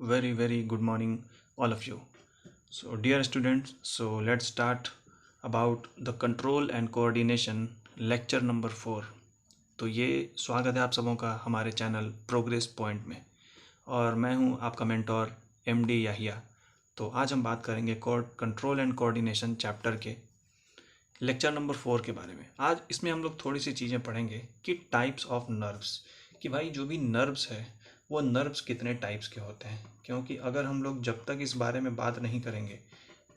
Very good morning, all of you. So, dear students, let's start about the control and coordination lecture number 4. तो ये स्वागत है आप सबों का हमारे चैनल प्रोग्रेस पॉइंट में और मैं हूँ आपका मेंटोर एमडी याहिया। तो आज हम बात करेंगे कंट्रोल एंड कोऑर्डिनेशन चैप्टर के लेक्चर नंबर 4 के बारे में। आज इसमें हम लोग थोड़ी सी चीज़ें पढ़ेंगे कि टाइप्स ऑफ नर्व्स, कि भाई जो भी नर्व्स है वो नर्व्स कितने टाइप्स के होते हैं। क्योंकि अगर हम लोग जब तक इस बारे में बात नहीं करेंगे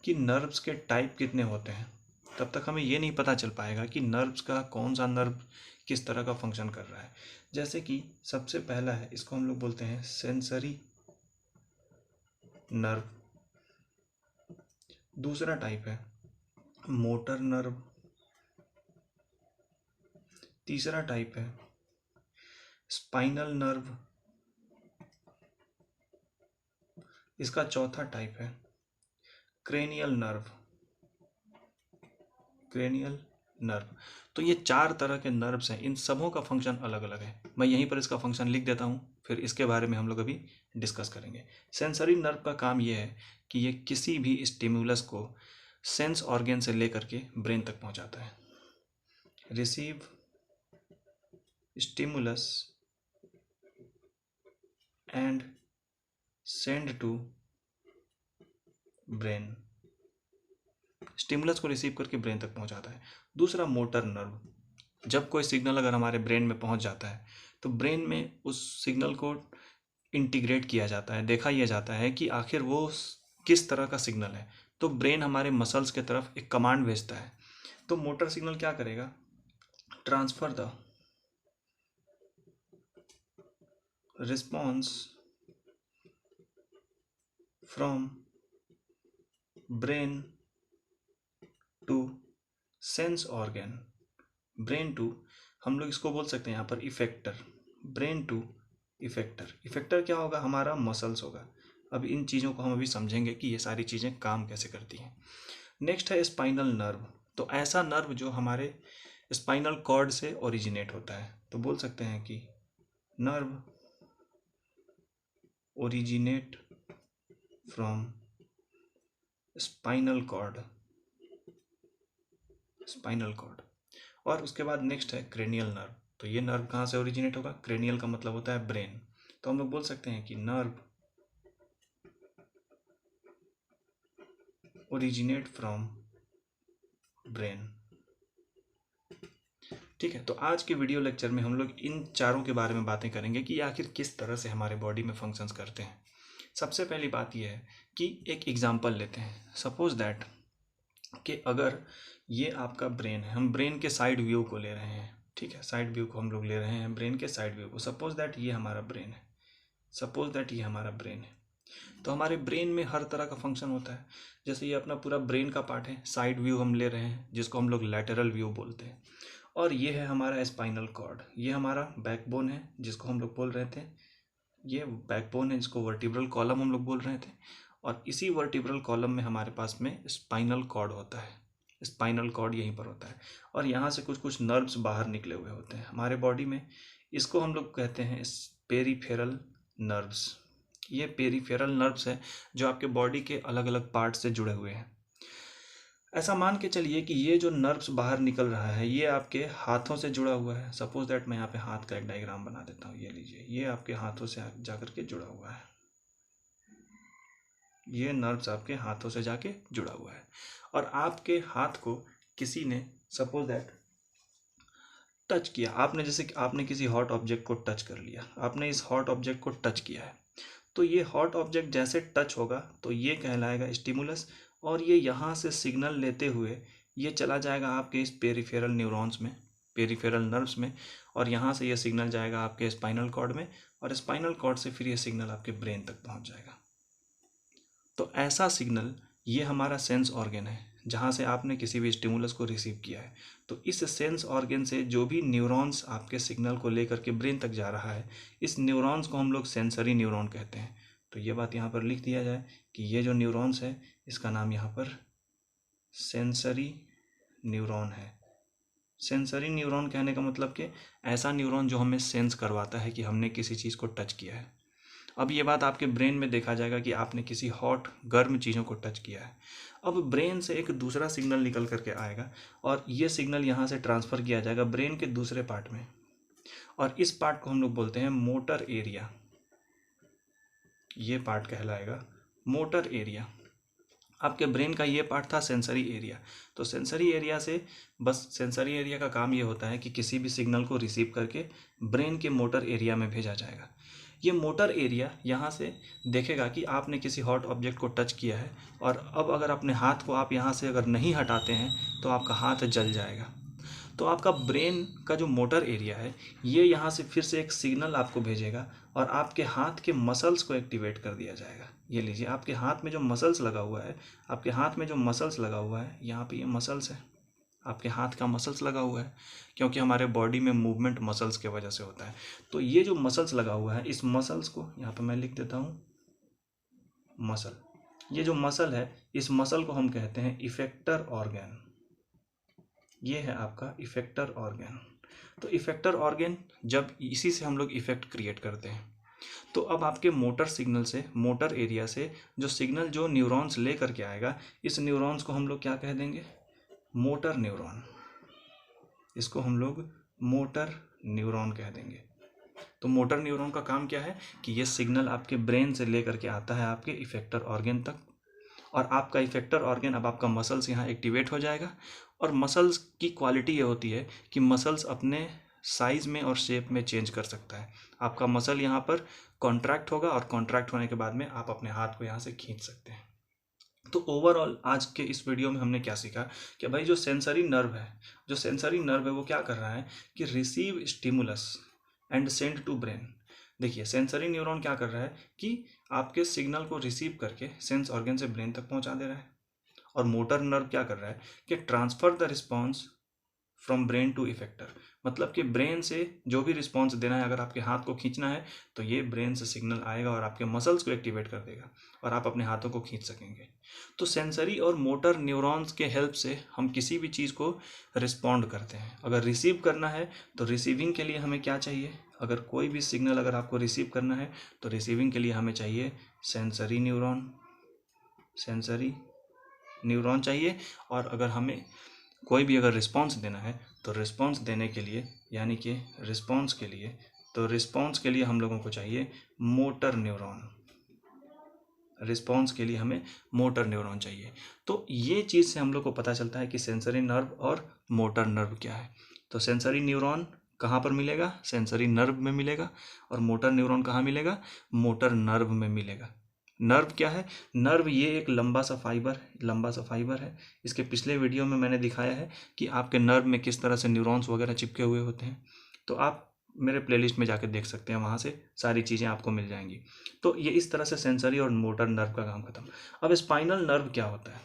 कि नर्व्स के टाइप कितने होते हैं, तब तक हमें ये नहीं पता चल पाएगा कि नर्व्स का कौन सा नर्व किस तरह का फंक्शन कर रहा है। जैसे कि सबसे पहला है, इसको हम लोग बोलते हैं सेंसरी नर्व। दूसरा टाइप है मोटर नर्व। तीसरा टाइप है स्पाइनल नर्व। इसका चौथा टाइप है क्रेनियल नर्व। Cranial nerve. तो ये 4 तरह के नर्व्स हैं, इन सबों का फंक्शन अलग अलग है। मैं यहीं पर इसका फंक्शन लिख देता हूँ, फिर इसके बारे में हम लोग अभी डिस्कस करेंगे। सेंसरी नर्व का काम ये है कि ये किसी भी स्टिमुलस को सेंस ऑर्गन से लेकर के ब्रेन तक पहुँचाता है। Receive stimulus and send to brain. Stimulus को रिसीव करके ब्रेन तक पहुंचाता है। दूसरा मोटर नर्व, जब कोई सिग्नल अगर हमारे ब्रेन में पहुंच जाता है तो ब्रेन में उस सिग्नल को इंटीग्रेट किया जाता है, देखा यह जाता है कि आखिर वो किस तरह का सिग्नल है। तो ब्रेन हमारे मसल्स के तरफ एक कमांड भेजता है। तो मोटर सिग्नल क्या करेगा? Transfer the response from brain to sense organ. Brain to, हम लोग इसको बोल सकते हैं यहाँ पर effector. Brain to effector. Effector क्या होगा? हमारा मसल्स होगा। अब इन चीज़ों को हम अभी समझेंगे कि ये सारी चीज़ें काम कैसे करती हैं। नेक्स्ट है स्पाइनल नर्व। तो ऐसा नर्व जो हमारे स्पाइनल कॉर्ड से ओरिजिनेट होता है। तो बोल सकते हैं कि nerve originate from spinal cord. Spinal cord. और उसके बाद नेक्स्ट है क्रेनियल नर्व। तो ये नर्व कहाँ से ओरिजिनेट होगा? क्रेनियल का मतलब होता है ब्रेन। तो हम लोग बोल सकते हैं कि नर्व ओरिजिनेट फ्रॉम ब्रेन। ठीक है, तो आज के वीडियो लेक्चर में हम लोग इन चारों के बारे में बातें करेंगे कि आखिर किस तरह से हमारे बॉडी में फंक्शंस करते हैं। सबसे पहली बात यह है कि एक एग्जांपल लेते हैं। सपोज दैट कि अगर ये आपका ब्रेन है, हम ब्रेन के साइड व्यू को ले रहे हैं। ठीक है, साइड व्यू को हम लोग ले रहे हैं, ब्रेन के साइड व्यू को। सपोज दैट ये हमारा ब्रेन है। सपोज दैट ये हमारा ब्रेन है। तो हमारे ब्रेन में हर तरह का फंक्शन होता है। जैसे ये अपना पूरा ब्रेन का पार्ट है, साइड व्यू हम ले रहे हैं जिसको हम लोग लैटरल व्यू बोलते हैं। और ये है हमारा स्पाइनल कॉर्ड। ये हमारा बैकबोन है जिसको हम लोग बोल रहे थे, ये बैकबोन है जिसको वर्टिब्रल कॉलम हम लोग बोल रहे थे। और इसी वर्टिब्रल कॉलम में हमारे पास में स्पाइनल कॉर्ड होता है। स्पाइनल कॉर्ड यहीं पर होता है और यहाँ से कुछ कुछ नर्व्स बाहर निकले हुए होते हैं हमारे बॉडी में। इसको हम लोग कहते हैं पेरिफेरल नर्व्स। ये पेरिफेरल नर्व्स है जो आपके बॉडी के अलग अलग पार्ट से जुड़े हुए हैं। ऐसा मान के चलिए कि ये जो नर्व्स बाहर निकल रहा है ये आपके हाथों से जुड़ा हुआ है। सपोज दैट मैं यहाँ पे हाथ का एक डायग्राम बना देता हूँ। ये लीजिए, ये आपके हाथों से जाकर के जुड़ा हुआ है। ये नर्व्स आपके हाथों से जाके जुड़ा हुआ है और आपके हाथ को किसी ने सपोज दैट टच किया। आपने जैसे कि आपने किसी हॉट ऑब्जेक्ट को टच कर लिया, आपने इस हॉट ऑब्जेक्ट को टच किया है। तो ये हॉट ऑब्जेक्ट जैसे टच होगा तो ये कहलाएगा स्टिमुलस और ये यहाँ से सिग्नल लेते हुए ये चला जाएगा आपके इस पेरिफेरल न्यूरॉन्स में, पेरिफेरल नर्व्स में। और यहाँ से ये सिग्नल जाएगा आपके स्पाइनल कॉर्ड में और स्पाइनल कॉर्ड से फिर ये सिग्नल आपके ब्रेन तक पहुँच जाएगा। तो ऐसा सिग्नल, ये हमारा सेंस ऑर्गन है जहाँ से आपने किसी भी स्टिमुलस को रिसीव किया है। तो इस सेंस ऑर्गन से जो भी न्यूरॉन्स आपके सिग्नल को लेकर के ब्रेन तक जा रहा है, इस न्यूरॉन्स को हम लोग सेंसरी न्यूरॉन कहते हैं। तो ये बात यहाँ पर लिख दिया जाए कि ये जो न्यूरॉन्स है इसका नाम यहाँ पर सेंसरी न्यूरॉन है। सेंसरी न्यूरॉन कहने का मतलब कि ऐसा न्यूरॉन जो हमें सेंस करवाता है कि हमने किसी चीज़ को टच किया है। अब ये बात आपके ब्रेन में देखा जाएगा कि आपने किसी हॉट गर्म चीज़ों को टच किया है। अब ब्रेन से एक दूसरा सिग्नल निकल करके आएगा और ये सिग्नल यहाँ से ट्रांसफ़र किया जाएगा ब्रेन के दूसरे पार्ट में, और इस पार्ट को हम लोग बोलते हैं मोटर एरिया। ये पार्ट कहलाएगा मोटर एरिया। आपके ब्रेन का ये पार्ट था सेंसरी एरिया। तो सेंसरी एरिया से बस सेंसरी एरिया का काम ये होता है कि किसी भी सिग्नल को रिसीव करके ब्रेन के मोटर एरिया में भेजा जाएगा। ये मोटर एरिया यहाँ से देखेगा कि आपने किसी हॉट ऑब्जेक्ट को टच किया है, और अब अगर अपने हाथ को आप यहाँ से अगर नहीं हटाते हैं तो आपका हाथ जल जाएगा। तो आपका ब्रेन का जो मोटर एरिया है ये यहाँ से फिर से एक सिग्नल आपको भेजेगा और आपके हाथ के मसल्स को एक्टिवेट कर दिया जाएगा। ये लीजिए, आपके हाथ में जो मसल्स लगा हुआ है, आपके हाथ में जो मसल्स लगा हुआ है, यहाँ पे ये मसल्स है, आपके हाथ का मसल्स लगा हुआ है, क्योंकि हमारे बॉडी में मूवमेंट मसल्स के वजह से होता है। तो ये जो मसल्स लगा हुआ है, इस मसल्स को यहाँ पर मैं लिख देता हूँ मसल। ये जो मसल है, इस मसल को हम कहते हैं इफेक्टर ऑर्गन। ये है आपका इफेक्टर ऑर्गन। तो इफेक्टर ऑर्गन, जब इसी से हम लोग इफेक्ट क्रिएट करते हैं, तो अब आपके मोटर सिग्नल से, मोटर एरिया से जो सिग्नल जो न्यूरॉन्स ले करके आएगा, इस न्यूरॉन्स को हम लोग क्या कह देंगे? Motor neuron. इसको हम लोग मोटर न्यूरॉन कह देंगे। तो मोटर न्यूरॉन का काम क्या है कि ये सिग्नल आपके ब्रेन से ले करके आता है आपके इफेक्टर ऑर्गन तक, और आपका इफेक्टर ऑर्गन, अब आपका मसल्स यहाँ एक्टिवेट हो जाएगा। और मसल्स की क्वालिटी ये होती है कि मसल्स अपने साइज़ में और शेप में चेंज कर सकता है। आपका मसल यहाँ पर कॉन्ट्रैक्ट होगा, और कॉन्ट्रैक्ट होने के बाद में आप अपने हाथ को यहाँ से खींच सकते हैं। तो ओवरऑल आज के इस वीडियो में हमने क्या सीखा कि भाई जो सेंसरी नर्व है वो क्या कर रहा है कि receive stimulus and send to brain. देखिए, सेंसरी न्यूरॉन क्या कर रहा है कि आपके सिग्नल को रिसीव करके सेंस ऑर्गन से ब्रेन तक पहुंचा दे रहा है, और मोटर नर्व क्या कर रहा है कि transfer the response from brain to effector. मतलब कि ब्रेन से जो भी रिस्पॉन्स देना है, अगर आपके हाथ को खींचना है तो ये ब्रेन से सिग्नल आएगा और आपके मसल्स को एक्टिवेट कर देगा और आप अपने हाथों को खींच सकेंगे। तो सेंसरी और मोटर न्यूरॉन्स के हेल्प से हम किसी भी चीज़ को रिस्पॉन्ड करते हैं। अगर रिसीव करना है तो रिसीविंग के लिए हमें क्या चाहिए? अगर कोई भी सिग्नल अगर आपको रिसीव करना है तो रिसीविंग के लिए हमें चाहिए सेंसरी न्यूरॉन चाहिए। और अगर हमें कोई भी अगर रिस्पॉन्स देना है तो रिस्पॉन्स देने के लिए, यानी कि रिस्पॉन्स के लिए हम लोगों को चाहिए मोटर न्यूरॉन। रिस्पॉन्स के लिए हमें मोटर न्यूरॉन चाहिए। तो ये चीज़ से हम लोग को पता चलता है कि सेंसरी नर्व और मोटर नर्व क्या है। तो सेंसरी न्यूरॉन कहाँ पर मिलेगा? सेंसरी नर्व में मिलेगा। और मोटर न्यूरॉन कहाँ मिलेगा? मोटर नर्व में मिलेगा। नर्व क्या है? नर्व ये एक लंबा सा फाइबर है। इसके पिछले वीडियो में मैंने दिखाया है कि आपके नर्व में किस तरह से न्यूरॉन्स वगैरह चिपके हुए होते हैं। तो आप मेरे प्लेलिस्ट में जाकर देख सकते हैं, वहाँ से सारी चीज़ें आपको मिल जाएंगी। तो ये इस तरह से सेंसरी और मोटर नर्व का काम खत्म। अब स्पाइनल नर्व क्या होता है?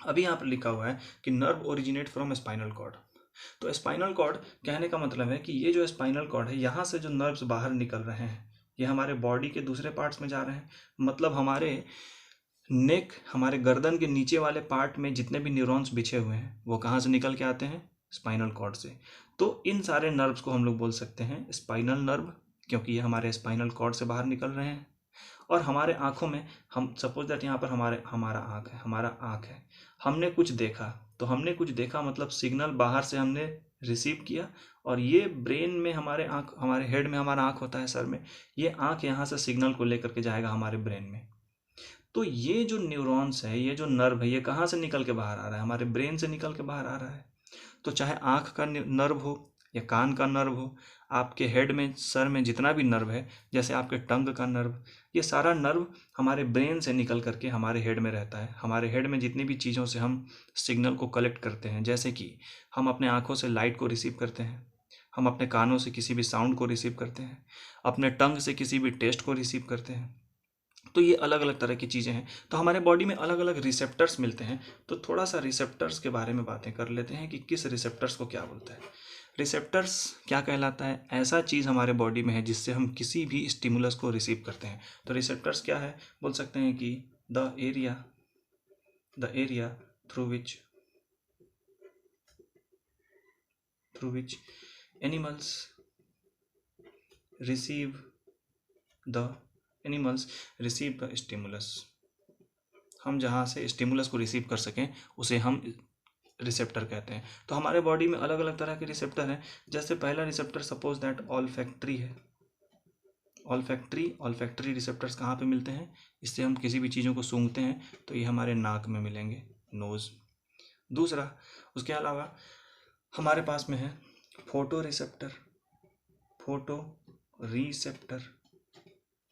अभी यहाँ पर लिखा हुआ है कि nerve originate from spinal cord. तो स्पाइनल कॉर्ड कहने का मतलब है कि ये जो स्पाइनल कॉर्ड है, यहाँ से जो नर्व्स बाहर निकल रहे हैं, ये हमारे बॉडी के दूसरे पार्ट्स में जा रहे हैं। मतलब हमारे नेक, हमारे गर्दन के नीचे वाले पार्ट में जितने भी न्यूरॉन्स बिछे हुए हैं वो कहाँ से निकल के आते हैं? स्पाइनल कॉर्ड से। तो इन सारे नर्व्स को हम लोग बोल सकते हैं स्पाइनल नर्व, क्योंकि ये हमारे स्पाइनल कॉर्ड से बाहर निकल रहे हैं। और हमारे आँखों में, हम सपोज दैट यहाँ पर हमारा आँख है, हमने कुछ देखा, तो हमने कुछ देखा मतलब सिग्नल बाहर से हमने रिसीव किया, और ये ब्रेन में हमारे हेड में हमारा आँख होता है, सर में, ये आँख यहाँ से सिग्नल को लेकर के जाएगा हमारे ब्रेन में। तो ये जो न्यूरॉन्स है, ये जो नर्व है, ये कहाँ से निकल के बाहर आ रहा है? हमारे ब्रेन से निकल के बाहर आ रहा है। तो चाहे आँख का नर्व हो या कान का नर्व हो, आपके हेड में, सर में जितना भी नर्व है, जैसे आपके टंग का नर्व, ये सारा नर्व हमारे ब्रेन से निकल करके हमारे हेड में रहता है। हमारे हेड में जितनी भी चीज़ों से हम सिग्नल को कलेक्ट करते हैं, जैसे कि हम अपने आँखों से लाइट को रिसीव करते हैं, हम अपने कानों से किसी भी साउंड को रिसीव करते हैं, अपने टंग से किसी भी टेस्ट को रिसीव करते हैं। तो ये अलग अलग तरह की चीज़ें हैं। तो हमारे बॉडी में अलग अलग रिसेप्टर्स मिलते हैं। तो थोड़ा सा रिसेप्टर्स के बारे में बातें कर लेते हैं कि किस रिसेप्टर्स को क्या बोलता है। रिसेप्टर्स क्या कहलाता है? ऐसा चीज़ हमारे बॉडी में है जिससे हम किसी भी स्टिमुलस को रिसीव करते हैं। तो रिसेप्टर्स क्या है? बोल सकते हैं कि the area through which animals receive the animals receive the stimulus. हम जहाँ से स्टिमुलस को रिसीव कर सकें उसे हम रिसेप्टर कहते हैं। तो हमारे बॉडी में अलग अलग तरह के रिसेप्टर हैं। जैसे पहला रिसेप्टर सपोज दैट ऑल्फैक्टरी है। ऑल्फैक्टरी रिसेप्टर्स कहाँ पे मिलते हैं? इससे हम किसी भी चीज़ों को सूंघते हैं तो ये हमारे नाक में मिलेंगे, नोज़। दूसरा, उसके अलावा हमारे पास में है फोटो रिसेप्टर।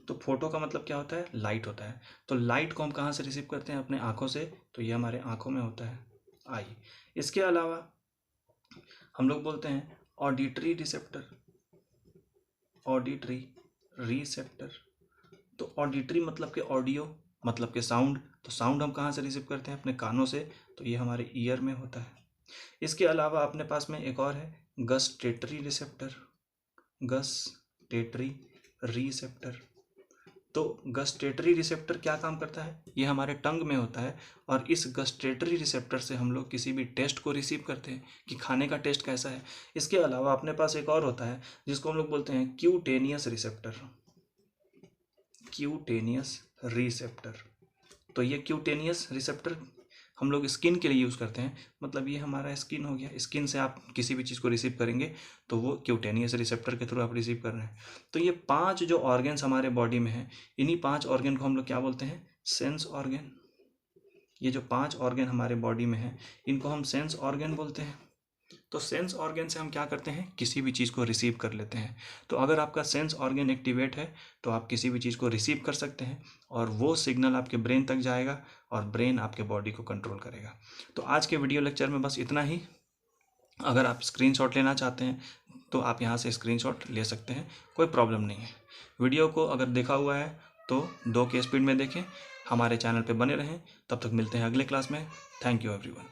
तो फोटो का मतलब क्या होता है? लाइट होता है। तो लाइट को हम कहाँ से रिसीव करते हैं? अपने आँखों से। तो ये हमारे आँखों में होता है, आई। इसके अलावा हम लोग बोलते हैं ऑडिटरी रिसेप्टर। तो ऑडिटरी मतलब कि ऑडियो, मतलब कि साउंड। तो साउंड हम कहाँ से रिसीव करते हैं? अपने कानों से। तो ये हमारे ईयर में होता है। इसके अलावा अपने पास में एक और है गस्टेटरी रिसेप्टर। तो गस्टेटरी रिसेप्टर क्या काम करता है? ये हमारे टंग में होता है और इस गस्टेटरी रिसेप्टर से हम लोग किसी भी टेस्ट को रिसीव करते हैं कि खाने का टेस्ट कैसा है। इसके अलावा अपने पास एक और होता है जिसको हम लोग बोलते हैं क्यूटेनियस रिसेप्टर। तो ये क्यूटेनियस रिसेप्टर हम लोग स्किन के लिए यूज़ करते हैं। मतलब ये हमारा स्किन हो गया, स्किन से आप किसी भी चीज़ को रिसीव करेंगे तो वो क्यूटेनियस रिसेप्टर के थ्रू आप रिसीव कर रहे हैं। तो ये 5 जो ऑर्गन्स हमारे बॉडी में हैं, इन्हीं 5 ऑर्गन को हम लोग क्या बोलते हैं? Sense organ. ये जो 5 ऑर्गन हमारे बॉडी में हैं इनको हम सेंस ऑर्गन बोलते हैं। तो सेंस ऑर्गन से हम क्या करते हैं? किसी भी चीज़ को रिसीव कर लेते हैं। तो अगर आपका सेंस ऑर्गन एक्टिवेट है तो आप किसी भी चीज़ को रिसीव कर सकते हैं और वो सिग्नल आपके ब्रेन तक जाएगा और ब्रेन आपके बॉडी को कंट्रोल करेगा। तो आज के वीडियो लेक्चर में बस इतना ही। अगर आप स्क्रीनशॉट लेना चाहते हैं तो आप यहाँ से स्क्रीनशॉट ले सकते हैं, कोई प्रॉब्लम नहीं है। वीडियो को अगर देखा हुआ है तो 2 के स्पीड में देखें। हमारे चैनल पे बने रहें। तब तक मिलते हैं अगले क्लास में। Thank you everyone.